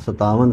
57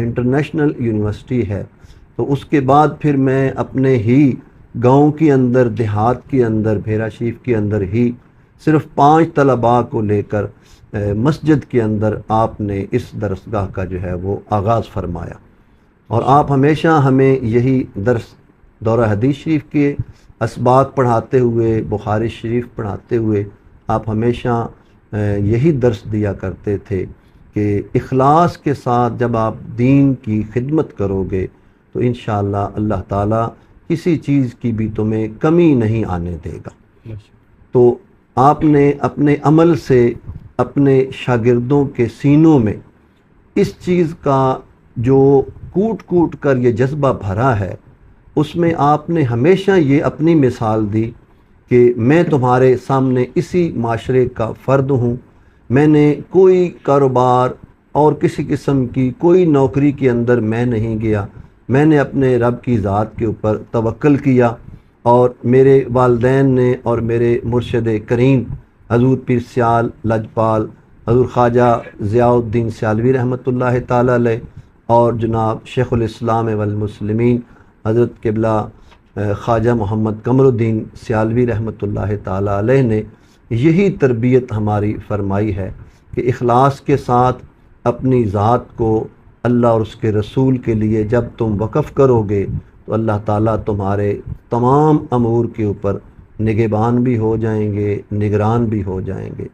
international university ہے، تو اس کے بعد پھر میں اپنے ہی گاؤں کے اندر، دیہات کے اندر، بھیرا شریف کے اندر ہی صرف 5 طلباء کو لے کر مسجد کے اندر آپ نے اس درسگاہ کا جو ہے وہ آغاز فرمایا، اور آپ ہمیشہ ہمیں یہی درس دورہ حدیث شریف کے اسباق پڑھاتے ہوئے، بخاری شریف پڑھاتے ہوئے آپ ہمیشہ یہی درس دیا کرتے تھے کہ اخلاص کے ساتھ جب آپ دین کی خدمت کرو گے تو انشاءاللہ اللہ تعالیٰ کسی چیز کی بھی تمہیں کمی نہیں آنے دے گا۔ تو آپ نے اپنے عمل سے اپنے شاگردوں کے سینوں میں اس چیز کا جو کوٹ کوٹ کر یہ جذبہ بھرا ہے، اس میں آپ نے ہمیشہ یہ اپنی مثال دی کہ میں تمہارے سامنے اسی معاشرے کا فرد ہوں، میں نے کوئی کاروبار اور کسی قسم کی کوئی نوکری کے اندر میں نہیں گیا، میں نے اپنے رب کی ذات کے اوپر توکل کیا، اور میرے والدین نے اور میرے مرشد کریم حضور پیر سیال لجپال حضور خواجہ ضیاء الدین سیالوی رحمۃ اللہ تعالی علیہ اور جناب شیخ الاسلام والمسلمین حضرت قبلہ خواجہ محمد قمر الدین سیالوی رحمۃ اللہ تعالی علیہ نے یہی تربیت ہماری فرمائی ہے کہ اخلاص کے ساتھ اپنی ذات کو اللہ اور اس کے رسول کے لیے جب تم وقف کرو گے تو اللہ تعالیٰ تمہارے تمام امور کے اوپر نگہبان بھی ہو جائیں گے، نگران بھی ہو جائیں گے۔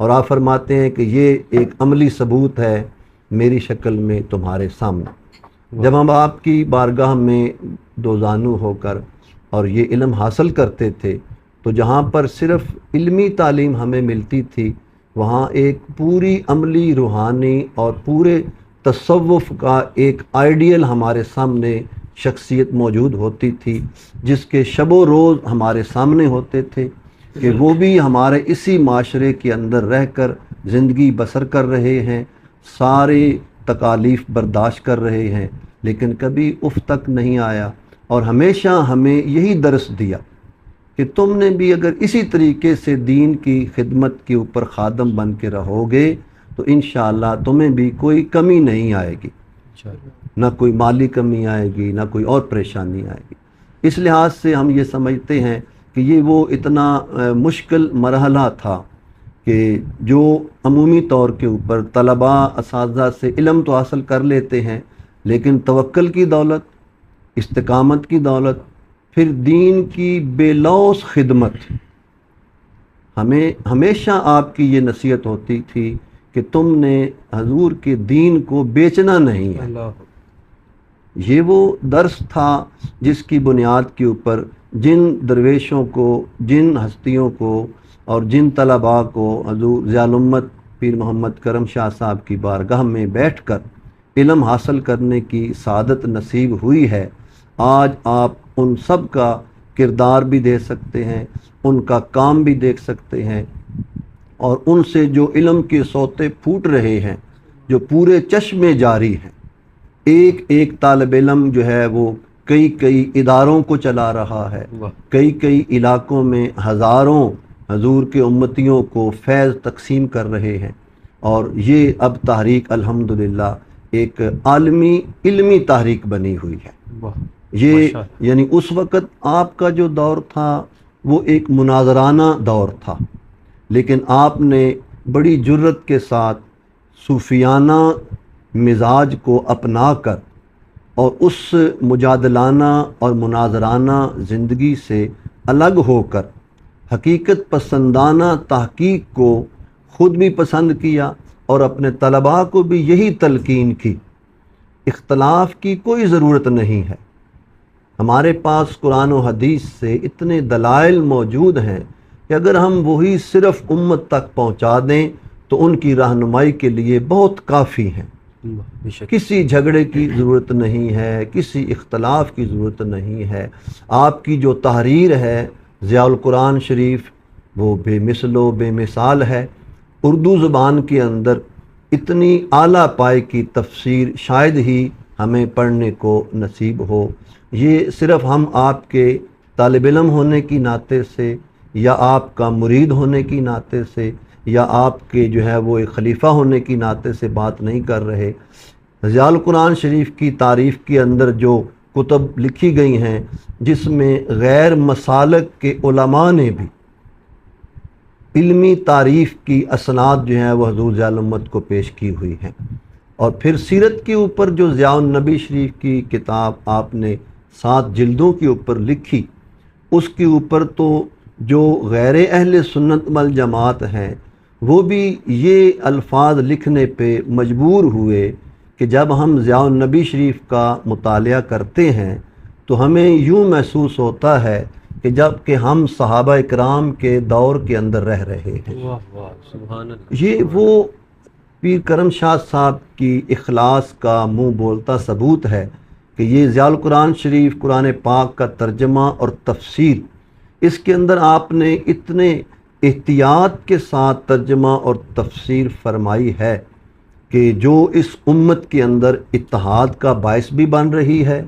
اور آپ فرماتے ہیں کہ یہ ایک عملی ثبوت ہے میری شکل میں تمہارے سامنے۔ جب ہم آپ کی بارگاہ میں دوزانو ہو کر اور یہ علم حاصل کرتے تھے تو جہاں پر صرف علمی تعلیم ہمیں ملتی تھی، وہاں ایک پوری عملی، روحانی اور پورے تصوف کا ایک آئیڈیل ہمارے سامنے شخصیت موجود ہوتی تھی، جس کے شب و روز ہمارے سامنے ہوتے تھے کہ وہ بھی ہمارے اسی معاشرے کے اندر رہ کر زندگی بسر کر رہے ہیں، سارے تکالیف برداشت کر رہے ہیں، لیکن کبھی اف تک نہیں آیا، اور ہمیشہ ہمیں یہی درس دیا کہ تم نے بھی اگر اسی طریقے سے دین کی خدمت کے اوپر خادم بن کے رہو گے تو انشاءاللہ تمہیں بھی کوئی کمی نہیں آئے گی، نہ کوئی مالی کمی آئے گی، نہ کوئی اور پریشانی آئے گی۔ اس لحاظ سے ہم یہ سمجھتے ہیں کہ یہ وہ اتنا مشکل مرحلہ تھا کہ جو عمومی طور کے اوپر طلباء اساتذہ سے علم تو حاصل کر لیتے ہیں، لیکن توکل کی دولت، استقامت کی دولت، پھر دین کی بے لوث خدمت، ہمیں ہمیشہ آپ کی یہ نصیحت ہوتی تھی کہ تم نے حضور کے دین کو بیچنا نہیں ہے۔ یہ وہ درس تھا جس کی بنیاد کے اوپر جن درویشوں کو، جن ہستیوں کو اور جن طلباء کو حضور ضیاء الامت پیر محمد کرم شاہ صاحب کی بارگاہ میں بیٹھ کر علم حاصل کرنے کی سعادت نصیب ہوئی ہے، آج آپ ان سب کا کردار بھی دیکھ سکتے ہیں، ان کا کام بھی دیکھ سکتے ہیں، اور ان سے جو علم کے سوتے پھوٹ رہے ہیں، جو پورے چشمے جاری ہیں، ایک ایک طالب علم جو ہے وہ کئی اداروں کو چلا رہا ہے، کئی علاقوں میں ہزاروں حضور کے امتیوں کو فیض تقسیم کر رہے ہیں، اور یہ اب تحریک الحمدللہ ایک عالمی علمی تحریک بنی ہوئی ہے۔ یہ یعنی اس وقت آپ کا جو دور تھا وہ ایک مناظرانہ دور تھا، لیکن آپ نے بڑی جرت کے ساتھ صوفیانہ مزاج کو اپنا کر اور اس مجادلانہ اور مناظرانہ زندگی سے الگ ہو کر حقیقت پسندانہ تحقیق کو خود بھی پسند کیا اور اپنے طلباء کو بھی یہی تلقین کی۔ اختلاف کی کوئی ضرورت نہیں ہے، ہمارے پاس قرآن و حدیث سے اتنے دلائل موجود ہیں کہ اگر ہم وہی صرف امت تک پہنچا دیں تو ان کی رہنمائی کے لیے بہت کافی ہیں۔ کسی جھگڑے کی ضرورت نہیں ہے، کسی اختلاف کی ضرورت نہیں ہے۔ آپ کی جو تحریر ہے ضیاء القرآن شریف، وہ بے مثل و بے مثال ہے۔ اردو زبان کے اندر اتنی اعلیٰ پائے کی تفسیر شاید ہی ہمیں پڑھنے کو نصیب ہو۔ یہ صرف ہم آپ کے طالب علم ہونے کی ناطے سے، یا آپ کا مرید ہونے کی ناطے سے، یا آپ کے جو ہے وہ ایک خلیفہ ہونے کی ناطے سے بات نہیں کر رہے۔ ضیاء القرآن شریف کی تعریف کے اندر جو کتب لکھی گئی ہیں جس میں غیر مسالک کے علماء نے بھی علمی تعریف کی اسناد جو ہیں وہ حضور ضیاء الامت کو پیش کی ہوئی ہیں. اور پھر سیرت کے اوپر جو ضیاء النبی شریف کی کتاب آپ نے 7 جلدوں کے اوپر لکھی، اس کے اوپر تو جو غیر اہل سنت والجماعت ہیں وہ بھی یہ الفاظ لکھنے پہ مجبور ہوئے کہ جب ہم ضیاء النبی شریف کا مطالعہ کرتے ہیں تو ہمیں یوں محسوس ہوتا ہے کہ جب کہ ہم صحابہ اکرام کے دور کے اندر رہ رہے ہیں. واہ واہ سبحان اللہ. یہ وہ پیر کرم شاہ صاحب کی اخلاص کا منہ بولتا ثبوت ہے کہ یہ ضیاء القرآن شریف قرآن پاک کا ترجمہ اور تفسیر، اس کے اندر آپ نے اتنے احتیاط کے ساتھ ترجمہ اور تفسیر فرمائی ہے کہ جو اس امت کے اندر اتحاد کا باعث بھی بن رہی ہے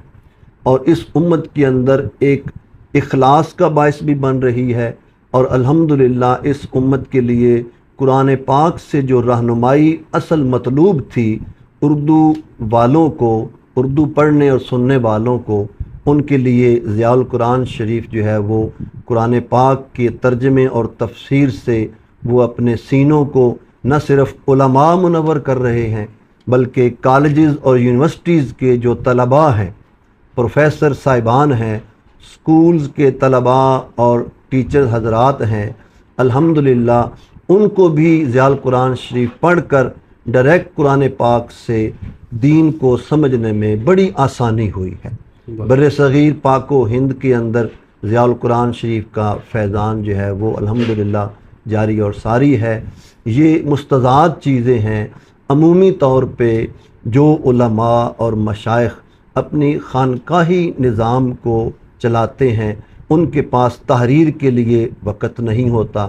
اور اس امت کے اندر ایک اخلاص کا باعث بھی بن رہی ہے. اور الحمدللہ اس امت کے لیے قرآن پاک سے جو رہنمائی اصل مطلوب تھی اردو والوں کو، اردو پڑھنے اور سننے والوں کو، ان کے لیے ضیاء القرآن شریف جو ہے وہ قرآن پاک کے ترجمے اور تفسیر سے وہ اپنے سینوں کو نہ صرف علماء منور کر رہے ہیں بلکہ کالجز اور یونیورسٹیز کے جو طلباء ہیں، پروفیسر صاحبان ہیں، سکولز کے طلباء اور ٹیچر حضرات ہیں، الحمدللہ ان کو بھی ضیاء القرآن شریف پڑھ کر ڈائریکٹ قرآن پاک سے دین کو سمجھنے میں بڑی آسانی ہوئی ہے. بر صغیر پاک و ہند کے اندر ضیاء القرآن شریف کا فیضان جو ہے وہ الحمدللہ جاری اور ساری ہے. یہ مستضاد چیزیں ہیں. عمومی طور پہ جو علماء اور مشائخ اپنی خانقاہی نظام کو چلاتے ہیں ان کے پاس تحریر کے لیے وقت نہیں ہوتا،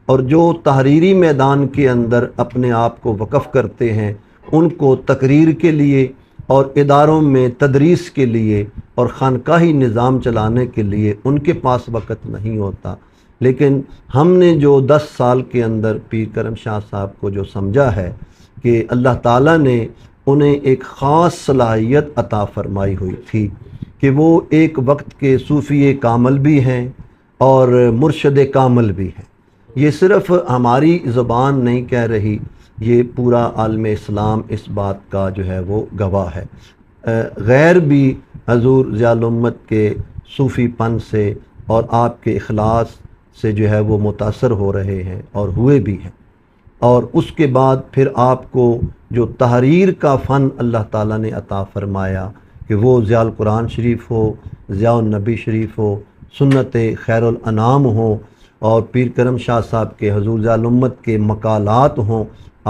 اور جو تحریری میدان کے اندر اپنے آپ کو وقف کرتے ہیں ان کو تقریر کے لیے اور اداروں میں تدریس کے لیے اور خانقاہی نظام چلانے کے لیے ان کے پاس وقت نہیں ہوتا. لیکن ہم نے جو 10 سال کے اندر پیر کرم شاہ صاحب کو جو سمجھا ہے کہ اللہ تعالیٰ نے انہیں ایک خاص صلاحیت عطا فرمائی ہوئی تھی کہ وہ ایک وقت کے صوفی کامل بھی ہیں اور مرشد کامل بھی ہیں. یہ صرف ہماری زبان نہیں کہہ رہی، یہ پورا عالم اسلام اس بات کا جو ہے وہ گواہ ہے. غیر بھی حضور ضیاء الامت کے صوفی پن سے اور آپ کے اخلاص سے جو ہے وہ متاثر ہو رہے ہیں اور ہوئے بھی ہیں. اور اس کے بعد پھر آپ کو جو تحریر کا فن اللہ تعالیٰ نے عطا فرمایا کہ وہ ضیاء القرآن شریف ہو، ضیاء النبی شریف ہو، سنت خیر الانام ہو، اور پیر کرم شاہ صاحب کے حضور ضیاء الامت کے مقالات ہوں،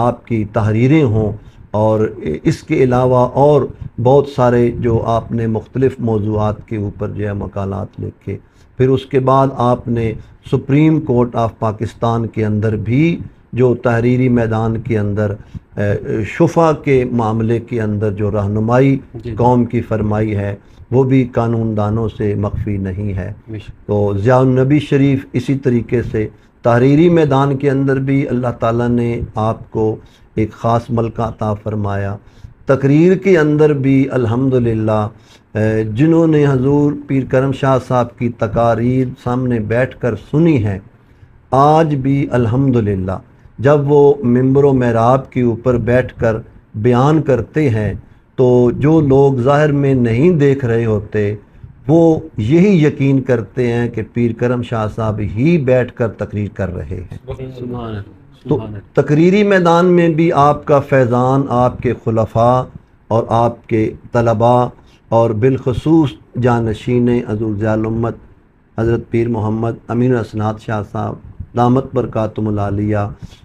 آپ کی تحریریں ہوں، اور اس کے علاوہ اور بہت سارے جو آپ نے مختلف موضوعات کے اوپر جو ہے مقالات لکھے. پھر اس کے بعد آپ نے سپریم کورٹ آف پاکستان کے اندر بھی جو تحریری میدان کے اندر شفا کے معاملے کے اندر جو رہنمائی قوم کی فرمائی ہے وہ بھی قانون دانوں سے مخفی نہیں ہے. تو ضیاء النبی شریف اسی طریقے سے تحریری میدان کے اندر بھی اللہ تعالیٰ نے آپ کو ایک خاص ملکہ عطا فرمایا. تقریر کے اندر بھی الحمدللہ جنہوں نے حضور پیر کرم شاہ صاحب کی تقاریر سامنے بیٹھ کر سنی ہیں، آج بھی الحمدللہ جب وہ منبر و محراب کے اوپر بیٹھ کر بیان کرتے ہیں تو جو لوگ ظاہر میں نہیں دیکھ رہے ہوتے وہ یہی یقین کرتے ہیں کہ پیر کرم شاہ صاحب ہی بیٹھ کر تقریر کر رہے ہیں. تو تقریری میدان میں بھی آپ کا فیضان، آپ کے خلفاء اور آپ کے طلباء اور بالخصوص جانشین حضور ضیاء الامت حضرت پیر محمد امین الحسنات شاہ صاحب دامت برکاتہم العالیہ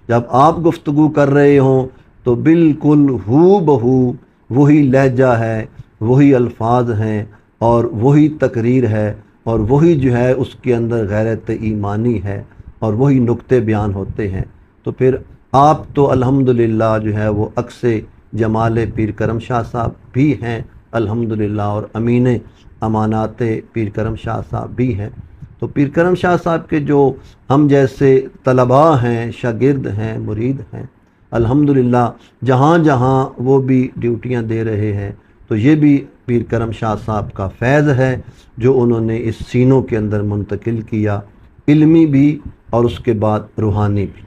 جب آپ گفتگو کر رہے ہوں تو بالکل ہو بہو وہی لہجہ ہے، وہی الفاظ ہیں اور وہی تقریر ہے اور وہی جو ہے اس کے اندر غیرت ایمانی ہے اور وہی نقطے بیان ہوتے ہیں. تو پھر آپ تو الحمدللہ جو ہے وہ عکس جمال پیر کرم شاہ صاحب بھی ہیں الحمدللہ، اور امین امانات پیر کرم شاہ صاحب بھی ہیں. تو پیر کرم شاہ صاحب کے جو ہم جیسے طلباء ہیں، شاگرد ہیں، مرید ہیں، الحمدللہ جہاں جہاں وہ بھی ڈیوٹیاں دے رہے ہیں تو یہ بھی پیر کرم شاہ صاحب کا فیض ہے جو انہوں نے اس سینوں کے اندر منتقل کیا، علمی بھی اور اس کے بعد روحانی بھی۔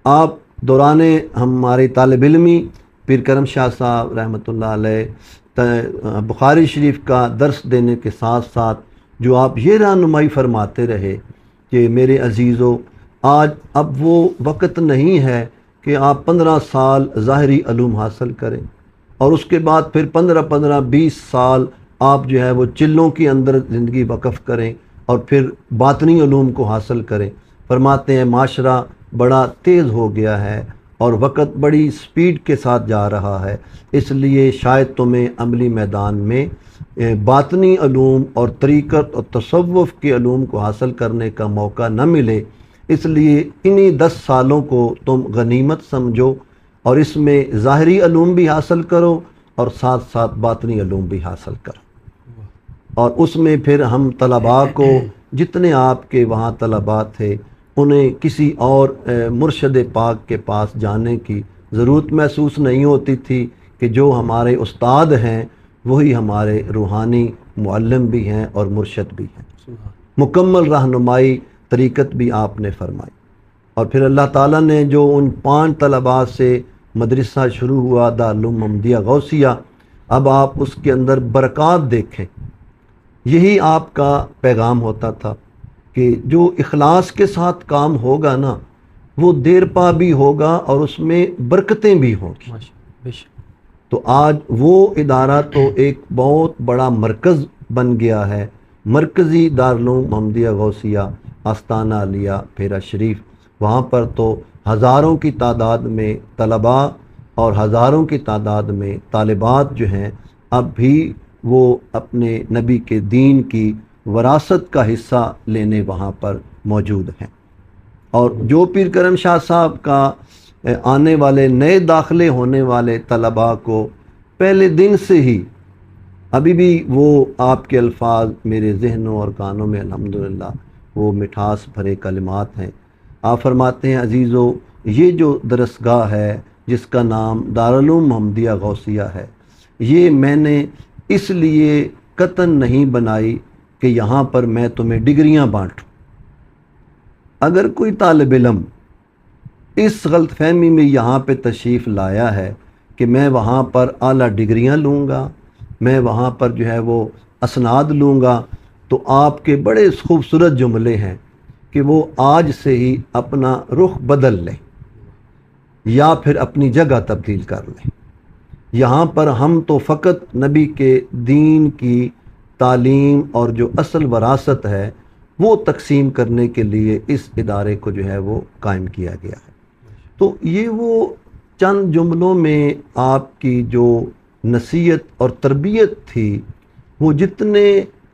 آپ دوران ہماری طالب علمی پیر کرم شاہ صاحب رحمۃ اللہ علیہ بخاری شریف کا درس دینے کے ساتھ ساتھ جو آپ یہ رہنمائی فرماتے رہے کہ میرے عزیزو، آج اب وہ وقت نہیں ہے کہ آپ 15 سال ظاہری علوم حاصل کریں اور اس کے بعد پھر 15-20 سال آپ جو ہے وہ چلوں کے اندر زندگی وقف کریں اور پھر باطنی علوم کو حاصل کریں۔ فرماتے ہیں معاشرہ بڑا تیز ہو گیا ہے اور وقت بڑی سپیڈ کے ساتھ جا رہا ہے، اس لیے شاید تمہیں عملی میدان میں باطنی علوم اور طریقت اور تصوف کے علوم کو حاصل کرنے کا موقع نہ ملے، اس لیے انہی 10 سالوں کو تم غنیمت سمجھو اور اس میں ظاہری علوم بھی حاصل کرو اور ساتھ ساتھ باطنی علوم بھی حاصل کرو۔ اور اس میں پھر ہم طلباء کو، جتنے آپ کے وہاں طلباء تھے، انہیں کسی اور مرشد پاک کے پاس جانے کی ضرورت محسوس نہیں ہوتی تھی کہ جو ہمارے استاد ہیں وہی ہمارے روحانی معلم بھی ہیں اور مرشد بھی ہیں۔ مکمل رہنمائی طریقت بھی آپ نے فرمائی، اور پھر اللہ تعالیٰ نے جو ان 5 طلباء سے مدرسہ شروع ہوا دارالعلوم محمدیہ غوثیہ، اب آپ اس کے اندر برکات دیکھیں۔ یہی آپ کا پیغام ہوتا تھا کہ جو اخلاص کے ساتھ کام ہوگا نا وہ دیر پا بھی ہوگا اور اس میں برکتیں بھی ہوں گی۔ تو آج وہ ادارہ تو ایک بہت بڑا مرکز بن گیا ہے، مرکزی دارالعلوم محمدیہ غوثیہ آستانہ عالیہ پھیرا شریف۔ وہاں پر تو ہزاروں کی تعداد میں طلباء اور ہزاروں کی تعداد میں طالبات جو ہیں اب بھی وہ اپنے نبی کے دین کی وراثت کا حصہ لینے وہاں پر موجود ہیں۔ اور جو پیر کرم شاہ صاحب کا آنے والے نئے داخلے ہونے والے طلباء کو پہلے دن سے ہی ابھی بھی وہ آپ کے الفاظ میرے ذہنوں اور کانوں میں الحمدللہ وہ مٹھاس بھرے کلمات ہیں۔ آپ فرماتے ہیں عزیزو، یہ جو درسگاہ ہے جس کا نام دارالعلوم محمدیہ غوثیہ ہے، یہ میں نے اس لیے قطعاً نہیں بنائی کہ یہاں پر میں تمہیں ڈگریاں بانٹوں۔ اگر کوئی طالب علم اس غلط فہمی میں یہاں پہ تشریف لایا ہے کہ میں وہاں پر اعلیٰ ڈگریاں لوں گا، میں وہاں پر جو ہے وہ اسناد لوں گا، تو آپ کے بڑے خوبصورت جملے ہیں کہ وہ آج سے ہی اپنا رخ بدل لیں یا پھر اپنی جگہ تبدیل کر لیں۔ یہاں پر ہم تو فقط نبی کے دین کی تعلیم اور جو اصل وراثت ہے وہ تقسیم کرنے کے لیے اس ادارے کو جو ہے وہ قائم کیا گیا ہے۔ تو یہ وہ چند جملوں میں آپ کی جو نصیحت اور تربیت تھی، وہ جتنے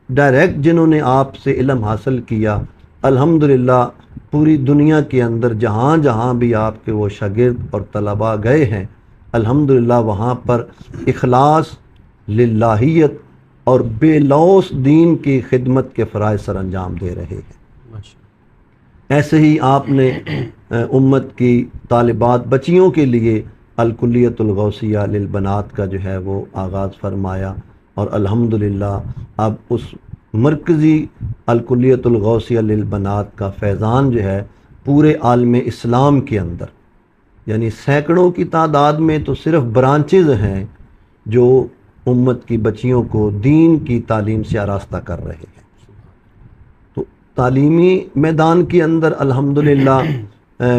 ڈائریکٹ جنہوں نے آپ سے علم حاصل کیا، الحمدللہ پوری دنیا کے اندر جہاں جہاں بھی آپ کے وہ شاگرد اور طلباء گئے ہیں، الحمدللہ وہاں پر اخلاص، للہیت اور بے لوث دین کی خدمت کے فرائض سر انجام دے رہے ہیں۔ ایسے ہی آپ نے امت کی طالبات بچیوں کے لیے الکلیۃ الغوثیہ للبنات کا جو ہے وہ آغاز فرمایا، اور الحمدللہ اب اس مرکزی الکلیۃ الغوثیہ للبنات کا فیضان جو ہے پورے عالم اسلام کے اندر، یعنی سینکڑوں کی تعداد میں تو صرف برانچز ہیں جو امت کی بچیوں کو دین کی تعلیم سے آراستہ کر رہے ہیں۔ تو تعلیمی میدان کے اندر الحمدللہ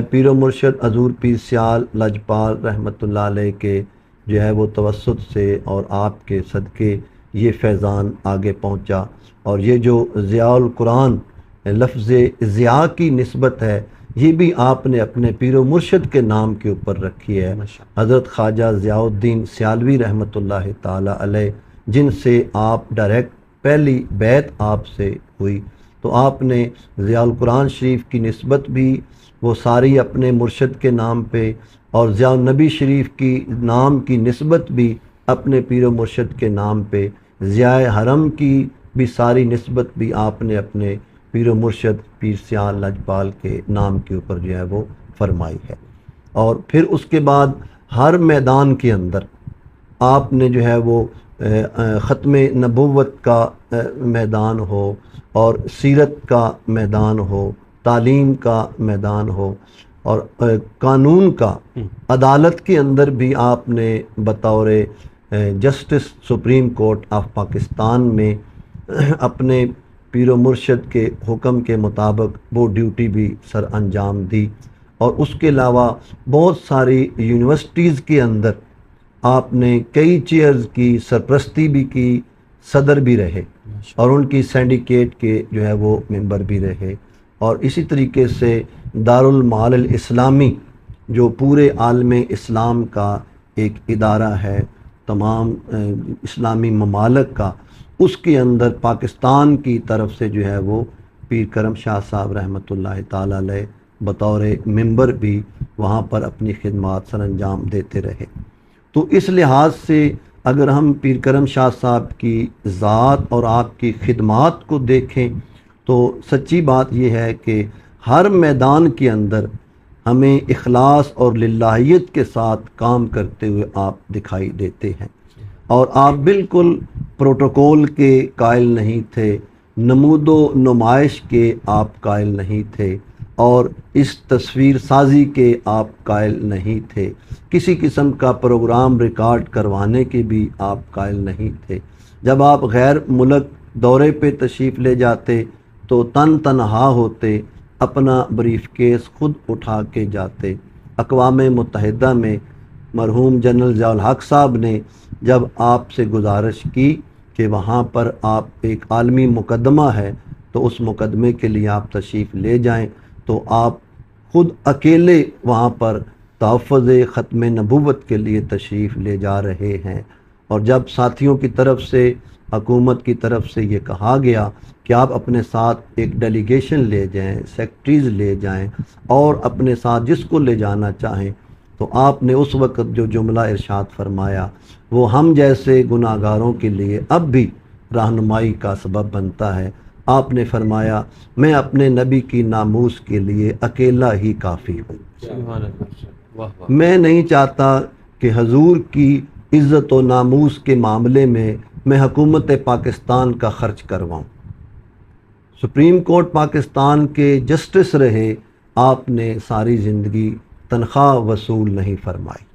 پیر و مرشد حضور پیر سیال لجپال رحمۃ اللہ علیہ کے جو ہے وہ توسط سے اور آپ کے صدقے یہ فیضان آگے پہنچا، اور یہ جو ضیاء القرآن لفظ ضیاء کی نسبت ہے یہ بھی آپ نے اپنے پیر و مرشد کے نام کے اوپر رکھی ہے، حضرت خواجہ ضیاء الدین سیالوی رحمۃ اللہ تعالی علیہ، جن سے آپ ڈائریکٹ پہلی بیعت آپ سے ہوئی، تو آپ نے ضیاء القرآن شریف کی نسبت بھی وہ ساری اپنے مرشد کے نام پہ، اور ضیاء النبی شریف کی نام کی نسبت بھی اپنے پیر و مرشد کے نام پہ، ضیاء حرم کی بھی ساری نسبت بھی آپ نے اپنے پیر و مرشد پیر سیال لجپال کے نام کے اوپر جو ہے وہ فرمائی ہے۔ اور پھر اس کے بعد ہر میدان کے اندر آپ نے جو ہے وہ ختم نبوت کا میدان ہو اور سیرت کا میدان ہو، تعلیم کا میدان ہو اور قانون کا، عدالت کے اندر بھی آپ نے بطور justice supreme court of Pakistan میں اپنے پیر و مرشد کے حکم کے مطابق وہ ڈیوٹی بھی سر انجام دی، اور اس کے علاوہ بہت ساری یونیورسٹیز کے اندر آپ نے کئی چیئرز کی سرپرستی بھی کی، صدر بھی رہے اور ان کی سینڈیکیٹ کے جو ہے وہ ممبر بھی رہے، اور اسی طریقے سے دارالمعال الاسلامی جو پورے عالم اسلام کا ایک ادارہ ہے تمام اسلامی ممالک کا، اس کے اندر پاکستان کی طرف سے جو ہے وہ پیر کرم شاہ صاحب رحمۃ اللہ تعالی علیہ بطور ممبر بھی وہاں پر اپنی خدمات سر انجام دیتے رہے۔ تو اس لحاظ سے اگر ہم پیر کرم شاہ صاحب کی ذات اور آپ کی خدمات کو دیکھیں تو سچی بات یہ ہے کہ ہر میدان کے اندر ہمیں اخلاص اور للہیت کے ساتھ کام کرتے ہوئے آپ دکھائی دیتے ہیں، اور آپ بالکل پروٹوکول کے قائل نہیں تھے، نمود و نمائش کے آپ قائل نہیں تھے، اور اس تصویر سازی کے آپ قائل نہیں تھے، کسی قسم کا پروگرام ریکارڈ کروانے کے بھی آپ قائل نہیں تھے۔ جب آپ غیر ملک دورے پہ تشریف لے جاتے تو تنہا ہوتے، اپنا بریف کیس خود اٹھا کے جاتے۔ اقوام متحدہ میں مرحوم جنرل ضیاء الحق صاحب نے جب آپ سے گزارش کی کہ وہاں پر آپ ایک عالمی مقدمہ ہے تو اس مقدمے کے لیے آپ تشریف لے جائیں، تو آپ خود اکیلے وہاں پر تحفظ ختم نبوت کے لیے تشریف لے جا رہے ہیں، اور جب ساتھیوں کی طرف سے، حکومت کی طرف سے یہ کہا گیا کہ آپ اپنے ساتھ ایک ڈیلیگیشن لے جائیں، سیکٹریز لے جائیں اور اپنے ساتھ جس کو لے جانا چاہیں، تو آپ نے اس وقت جو جملہ ارشاد فرمایا وہ ہم جیسے گناہ گاروں کے لیے اب بھی رہنمائی کا سبب بنتا ہے۔ آپ نے فرمایا میں اپنے نبی کی ناموس کے لیے اکیلا ہی کافی ہوں، سبحان اللہ، واہ واہ، میں نہیں چاہتا کہ حضور کی عزت و ناموس کے معاملے میں حکومت پاکستان کا خرچ کرواؤں۔ سپریم کورٹ پاکستان کے جسٹس رہے، آپ نے ساری زندگی تنخواہ وصول نہیں فرمائی،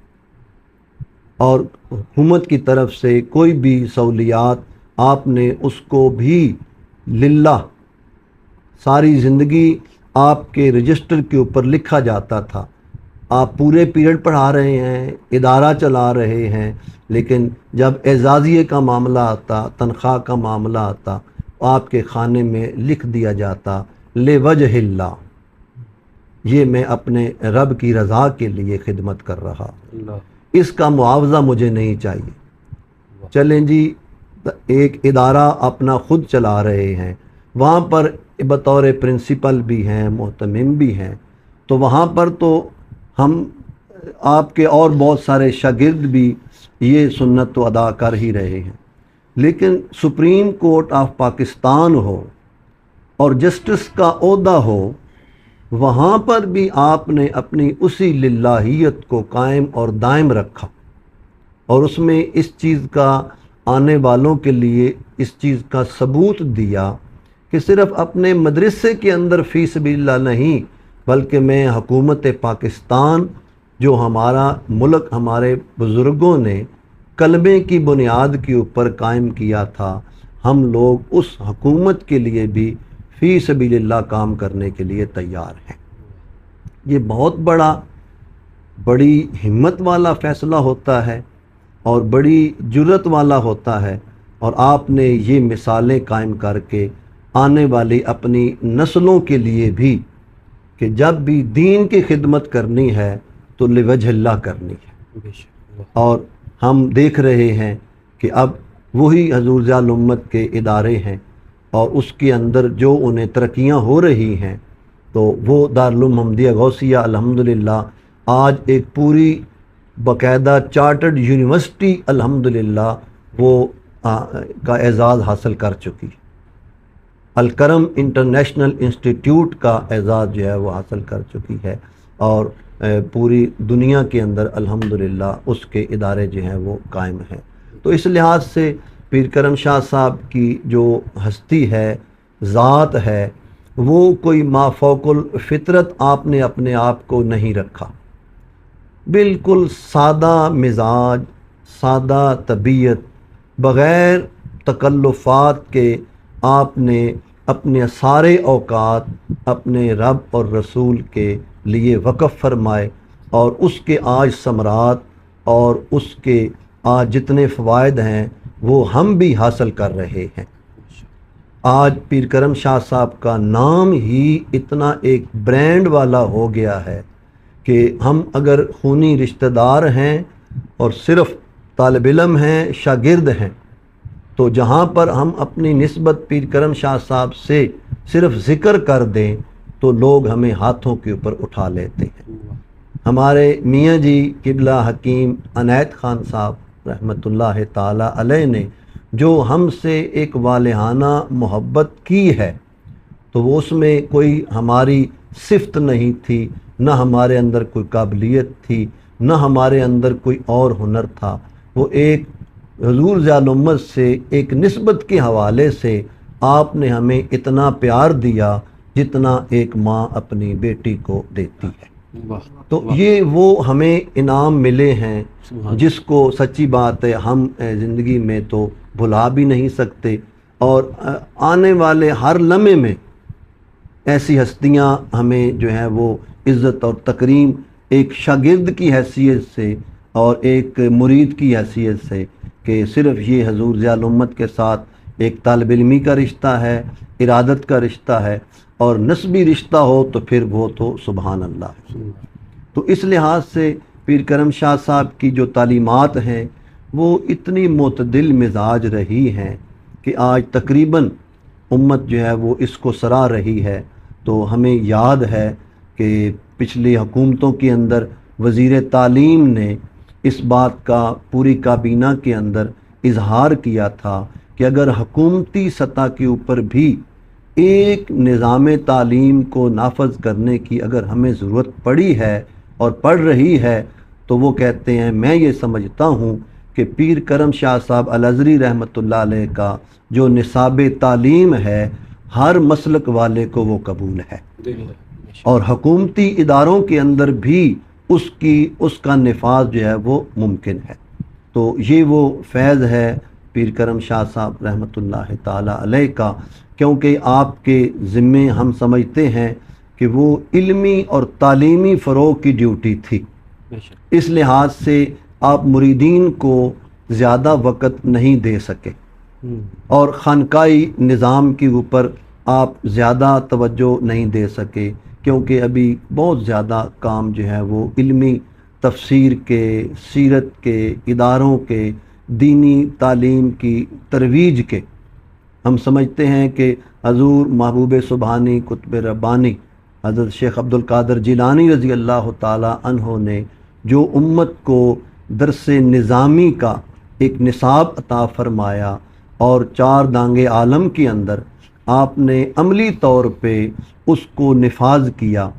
اور حکومت کی طرف سے کوئی بھی سہولیات آپ نے اس کو بھی للہ، ساری زندگی آپ کے رجسٹر کے اوپر لکھا جاتا تھا، آپ پورے پیریڈ پڑھا رہے ہیں، ادارہ چلا رہے ہیں، لیکن جب اعزازیے کا معاملہ آتا، تنخواہ کا معاملہ آتا، آپ کے کھانے میں لکھ دیا جاتا لوجہ اللہ، یہ میں اپنے رب کی رضا کے لیے خدمت کر رہا، اللہ، اس کا معاوضہ مجھے نہیں چاہیے۔ چلیں جی، ایک ادارہ اپنا خود چلا رہے ہیں، وہاں پر بطور پرنسپل بھی ہیں، محتمم بھی ہیں، تو وہاں پر تو ہم آپ کے اور بہت سارے شاگرد بھی یہ سنت تو ادا کر ہی رہے ہیں، لیکن سپریم کورٹ آف پاکستان ہو اور جسٹس کا عہدہ ہو، وہاں پر بھی آپ نے اپنی اسی للہیت کو قائم اور دائم رکھا، اور اس میں اس چیز کا آنے والوں کے لیے اس چیز کا ثبوت دیا کہ صرف اپنے مدرسے کے اندر فی سبیل اللہ نہیں، بلکہ میں حکومت پاکستان جو ہمارا ملک ہمارے بزرگوں نے کلمے کی بنیاد کے اوپر قائم کیا تھا، ہم لوگ اس حکومت کے لیے بھی فی سبیل اللہ کام کرنے کے لیے تیار ہیں۔ یہ بہت بڑی ہمت والا فیصلہ ہوتا ہے اور بڑی جرت والا ہوتا ہے، اور آپ نے یہ مثالیں قائم کر کے آنے والی اپنی نسلوں کے لیے بھی کہ جب بھی دین کی خدمت کرنی ہے تو لوجہ اللہ کرنی ہے، بے شک، اور ہم دیکھ رہے ہیں کہ اب وہی حضور ضیاء الامت کے ادارے ہیں، اور اس کے اندر جو انہیں ترقیاں ہو رہی ہیں، تو وہ دارالعلوم محمدیہ غوثیہ الحمدللہ آج ایک پوری باقاعدہ چارٹرڈ یونیورسٹی الحمدللہ وہ کا اعزاز حاصل کر چکی ہے، الکرم انٹرنیشنل انسٹیٹیوٹ کا اعزاز جو ہے وہ حاصل کر چکی ہے، اور پوری دنیا کے اندر الحمدللہ اس کے ادارے جو ہیں وہ قائم ہیں۔ تو اس لحاظ سے پیر کرم شاہ صاحب کی جو ہستی ہے، ذات ہے، وہ کوئی مافوق الفطرت آپ نے اپنے آپ کو نہیں رکھا، بالکل سادہ مزاج، سادہ طبیعت، بغیر تکلفات کے آپ نے اپنے سارے اوقات اپنے رب اور رسول کے لیے وقف فرمائے، اور اس کے آج ثمرات اور اس کے آج جتنے فوائد ہیں وہ ہم بھی حاصل کر رہے ہیں۔ آج پیر کرم شاہ صاحب کا نام ہی اتنا ایک برانڈ والا ہو گیا ہے کہ ہم اگر خونی رشتہ دار ہیں اور صرف طالب علم ہیں، شاگرد ہیں، تو جہاں پر ہم اپنی نسبت پیر کرم شاہ صاحب سے صرف ذکر کر دیں تو لوگ ہمیں ہاتھوں کے اوپر اٹھا لیتے ہیں۔ ہمارے میاں جی قبلہ حکیم عنایت خان صاحب رحمۃ اللہ تعالی علیہ نے جو ہم سے ایک والہانہ محبت کی ہے، تو وہ اس میں کوئی ہماری صفت نہیں تھی، نہ ہمارے اندر کوئی قابلیت تھی، نہ ہمارے اندر کوئی اور ہنر تھا۔ وہ ایک حضور ضیاء الامت سے ایک نسبت کے حوالے سے آپ نے ہمیں اتنا پیار دیا جتنا ایک ماں اپنی بیٹی کو دیتی ہے۔ تو یہ وہ ہمیں انعام ملے ہیں جس کو سچی بات ہے ہم زندگی میں تو بھلا بھی نہیں سکتے، اور آنے والے ہر لمحے میں ایسی ہستیاں ہمیں جو ہے وہ عزت اور تکریم ایک شاگرد کی حیثیت سے اور ایک مرید کی حیثیت سے، کہ صرف یہ حضور ضیاء الامت کے ساتھ ایک طالب علمی کا رشتہ ہے، ارادت کا رشتہ ہے، اور نسبی رشتہ ہو تو پھر وہ تو سبحان اللہ ہے۔ تو اس لحاظ سے پیر کرم شاہ صاحب کی جو تعلیمات ہیں وہ اتنی معتدل مزاج رہی ہیں کہ آج تقریباً امت جو ہے وہ اس کو سراہ رہی ہے۔ تو ہمیں یاد ہے کہ پچھلی حکومتوں کے اندر وزیر تعلیم نے اس بات کا پوری کابینہ کے اندر اظہار کیا تھا کہ اگر حکومتی سطح کے اوپر بھی ایک نظام تعلیم کو نافذ کرنے کی اگر ہمیں ضرورت پڑی ہے اور پڑ رہی ہے، تو وہ کہتے ہیں میں یہ سمجھتا ہوں کہ پیر کرم شاہ صاحب الازہری رحمۃ اللہ علیہ کا جو نصاب تعلیم ہے ہر مسلک والے کو وہ قبول ہے، اور حکومتی اداروں کے اندر بھی اس کا نفاذ جو ہے وہ ممکن ہے۔ تو یہ وہ فیض ہے پیر کرم شاہ صاحب رحمۃ اللہ تعالی علیہ کا، کیونکہ آپ کے ذمے ہم سمجھتے ہیں کہ وہ علمی اور تعلیمی فروغ کی ڈیوٹی تھی۔ اس لحاظ سے آپ مریدین کو زیادہ وقت نہیں دے سکے، اور خانقاہی نظام کے اوپر آپ زیادہ توجہ نہیں دے سکے، کیونکہ ابھی بہت زیادہ کام جو ہے وہ علمی تفسیر کے، سیرت کے، اداروں کے، دینی تعلیم کی ترویج کے۔ ہم سمجھتے ہیں کہ حضور محبوب سبحانی قطب ربانی حضرت شیخ عبد القادر جیلانی رضی اللہ تعالی عنہ نے جو امت کو درس نظامی کا ایک نصاب عطا فرمایا، اور 4 دانگ عالم کے اندر آپ نے عملی طور پہ اس کو نفاذ کیا،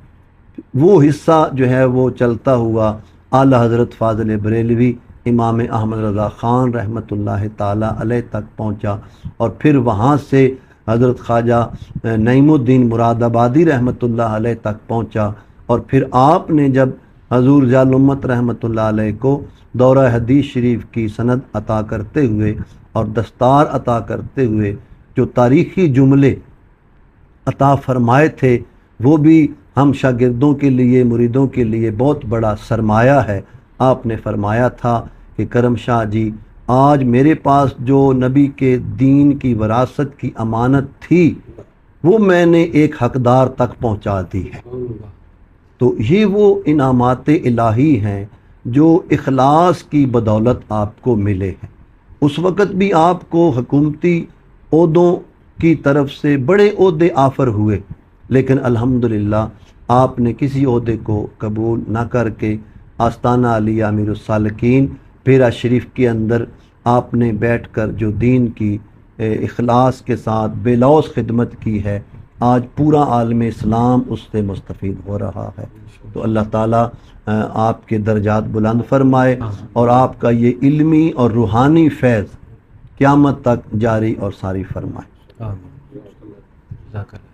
وہ حصہ جو ہے وہ چلتا ہوا اعلیٰ حضرت فاضل بریلوی امام احمد رضا خان رحمۃ اللہ تعالی علیہ تک پہنچا، اور پھر وہاں سے حضرت خواجہ نعیم الدین مراد آبادی رحمۃ اللہ علیہ تک پہنچا، اور پھر آپ نے جب حضور ضیاء الامت رحمۃ اللہ علیہ کو دورہ حدیث شریف کی سند عطا کرتے ہوئے اور دستار عطا کرتے ہوئے جو تاریخی جملے عطا فرمائے تھے، وہ بھی ہم شاگردوں کے لیے، مریدوں کے لیے بہت بڑا سرمایہ ہے۔ آپ نے فرمایا تھا کہ کرم شاہ جی، آج میرے پاس جو نبی کے دین کی وراثت کی امانت تھی وہ میں نے ایک حقدار تک پہنچا دی ہے۔ تو یہ وہ انعامات الہی ہیں جو اخلاص کی بدولت آپ کو ملے ہیں۔ اس وقت بھی آپ کو حکومتی عہدوں کی طرف سے بڑے عہدے آفر ہوئے، لیکن الحمدللہ آپ نے کسی عہدے کو قبول نہ کر کے آستانہ علی امیر السالکین پیرا شریف کے اندر آپ نے بیٹھ کر جو دین کی اخلاص کے ساتھ بے لوث خدمت کی ہے، آج پورا عالم اسلام اس سے مستفید ہو رہا ہے۔ تو اللہ تعالیٰ آپ کے درجات بلند فرمائے اور آپ کا یہ علمی اور روحانی فیض قیامت تک جاری اور ساری فرمائے۔ آمین۔ جزاک اللہ۔